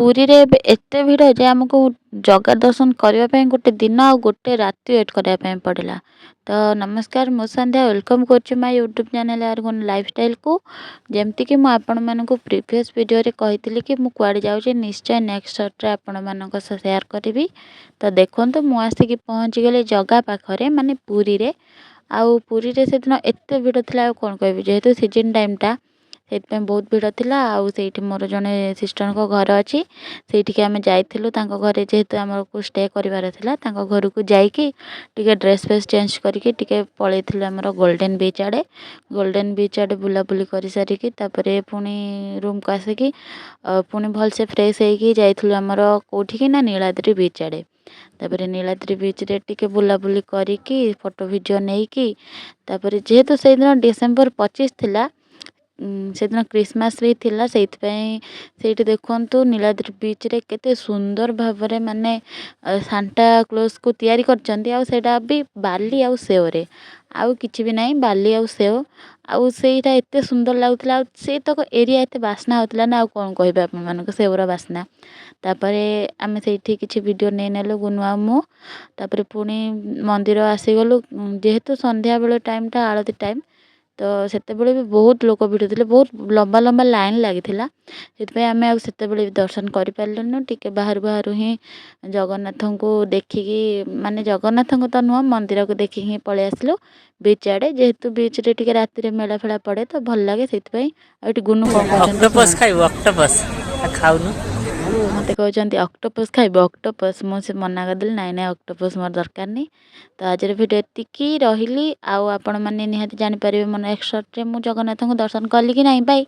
पुरी रे एबे एते भिड़ जे आमको जगा दर्शन करबा ପାଇଁ ଗୋଟେ ଦିନ ଆଉ ଗୋଟେ ରାତି ୱେଟ୍ କରିବା ପାଇଁ ପଡ଼ିଲା। ତ ନମସ୍କାର, ମୁଁ ସନ୍ଧ୍ୟା ୱେଲକମ୍ କରୁଛି ମାଇ ୟୁଟ୍ୟୁବ୍ ଚ୍ୟାନେଲ୍ ଆର୍ଗୁନ ଲାଇଫଷ୍ଟାଇଲ୍କୁ। ଯେମିତିକି ମୁଁ ଆପଣମାନଙ୍କୁ ପ୍ରିଭିୟସ୍ ଭିଡ଼ିଓରେ କହିଥିଲି କି ମୁଁ କୁଆଡ଼େ ଯାଉଛି ନିଶ୍ଚୟ ନେକ୍ସଟ ସର୍ଟରେ ଆପଣମାନଙ୍କ ସହ ସେୟାର କରିବି। ତ ଦେଖନ୍ତୁ ମୁଁ ଆସିକି ପହଞ୍ଚିଗଲି ଜଗା ପାଖରେ ମାନେ ପୁରୀରେ। ଆଉ ପୁରୀରେ ସେଦିନ ଏତେ ଭିଡ଼ ଥିଲା ଆଉ କ'ଣ କହିବି, ଯେହେତୁ ସିଜନ୍ ଟାଇମ୍ଟା ସେଇଥିପାଇଁ ବହୁତ ଭିଡ଼ ଥିଲା। ଆଉ ସେଇଠି ମୋର ଜଣେ ସିଷ୍ଟରଙ୍କ ଘର ଅଛି, ସେଇଠିକି ଆମେ ଯାଇଥିଲୁ। ତାଙ୍କ ଘରେ ଯେହେତୁ ଆମକୁ ଷ୍ଟେ କରିବାର ଥିଲା, ତାଙ୍କ ଘରକୁ ଯାଇକି ଟିକେ ଡ୍ରେସ୍ ଫ୍ରେସ୍ ଚେଞ୍ଜ କରିକି ଟିକେ ପଳେଇଥିଲୁ ଆମର ଗୋଲ୍ଡେନ୍ ବିଚ୍ ଆଡ଼େ। ଗୋଲ୍ଡେନ୍ ବିଚ୍ ଆଡ଼େ ବୁଲାବୁଲି କରିସାରିକି ତାପରେ ପୁଣି ରୁମ୍କୁ ଆସିକି ପୁଣି ଭଲସେ ଫ୍ରେଶ୍ ହେଇକି ଯାଇଥିଲୁ ଆମର କେଉଁଠିକି ନା ନୀଳାଦ୍ରି ବିଚ୍ ଆଡ଼େ। ତାପରେ ନୀଳାଦ୍ରି ବିଚ୍ରେ ଟିକେ ବୁଲାବୁଲି କରିକି ଫଟୋ ଭିଡ଼ିଓ ନେଇକି ତାପରେ ଯେହେତୁ ସେଇଦିନ ଡିସେମ୍ବର 25 ଥିଲା, ସେଦିନ କ୍ରିସମାସ୍ ବି ଥିଲା, ସେଇଥିପାଇଁ ସେଇଠି ଦେଖନ୍ତୁ ନୀଳାଦ୍ରି ବିଚ୍ରେ କେତେ ସୁନ୍ଦର ଭାବରେ ମାନେ ସାଣ୍ଟା କ୍ଲୋଜ୍କୁ ତିଆରି କରିଛନ୍ତି। ଆଉ ସେଇଟା ବି ବାଲି ଆଉ ସେଓରେ, ଆଉ କିଛି ବି ନାହିଁ, ବାଲି ଆଉ ସେଓ। ଆଉ ସେଇଟା ଏତେ ସୁନ୍ଦର ଲାଗୁଥିଲା, ଆଉ ସେଇତକ ଏରିଆ ଏତେ ବାସ୍ନା ହେଉଥିଲା ନା, ଆଉ କ'ଣ କହିବି ଆପଣମାନଙ୍କୁ, ସେଓର ବାସ୍ନା। ତାପରେ ଆମେ ସେଇଠି କିଛି ଭିଡ଼ିଓ ନେଇନେଲୁ ଗୁନୁ ଆଉ ମୁଁ। ତାପରେ ପୁଣି ମନ୍ଦିର ଆସିଗଲୁ। ଯେହେତୁ ସନ୍ଧ୍ୟାବେଳ ଟାଇମ୍ଟା ଆଳତି ଟାଇମ୍, ତ ସେତେବେଳେ ବି ବହୁତ ଲୋକ ଭିଡ଼ ଥିଲେ, ବହୁତ ଲମ୍ବା ଲମ୍ବା ଲାଇନ୍ ଲାଗିଥିଲା। ସେଥିପାଇଁ ଆମେ ଆଉ ସେତେବେଳେ ବି ଦର୍ଶନ କରିପାରିଲୁନି, ଟିକେ ବାହାରୁ ବାହାରୁ ହିଁ ଜଗନ୍ନାଥଙ୍କୁ ଦେଖିକି, ମାନେ ଜଗନ୍ନାଥଙ୍କୁ ତ ନୁହଁ ମନ୍ଦିରକୁ ଦେଖିକି ହିଁ ପଳେଇ ଆସିଲୁ ବିଚ୍ ଆଡ଼େ। ଯେହେତୁ ବିଚ୍ରେ ଟିକେ ରାତିରେ ମେଳା ଫେଳା ପଡ଼େ ତ ଭଲ ଲାଗେ, ସେଇଥିପାଇଁ। ଆଉ ଏଠି ଗୁନୁ କ'ଣ କହୁଛନ୍ତି ଖାଇବୁ ଅକ୍ଟୋପସ୍ ଖାଉନୁ। ମୋତେ କହୁଛନ୍ତି ଅକ୍ଟୋପସ୍ ଖାଇବ, ଅକ୍ଟୋପସ୍। ମୁଁ ସେ ମନା କରିଦେଲି, ନାଇଁ ନାଇଁ ଅକ୍ଟୋପସ୍ ମୋର ଦରକାର ନାହିଁ। ତ ଆଜିର ଭିଡ଼ିଓ ଏତିକି ରହିଲି। ଆଉ ଆପଣମାନେ ନିହାତି ଜାଣିପାରିବେ ମୋ ନେକ୍ସଟ ସର୍ଟରେ ମୁଁ ଜଗନ୍ନାଥଙ୍କୁ ଦର୍ଶନ କଲି କି ନାହିଁ। ବାଇ।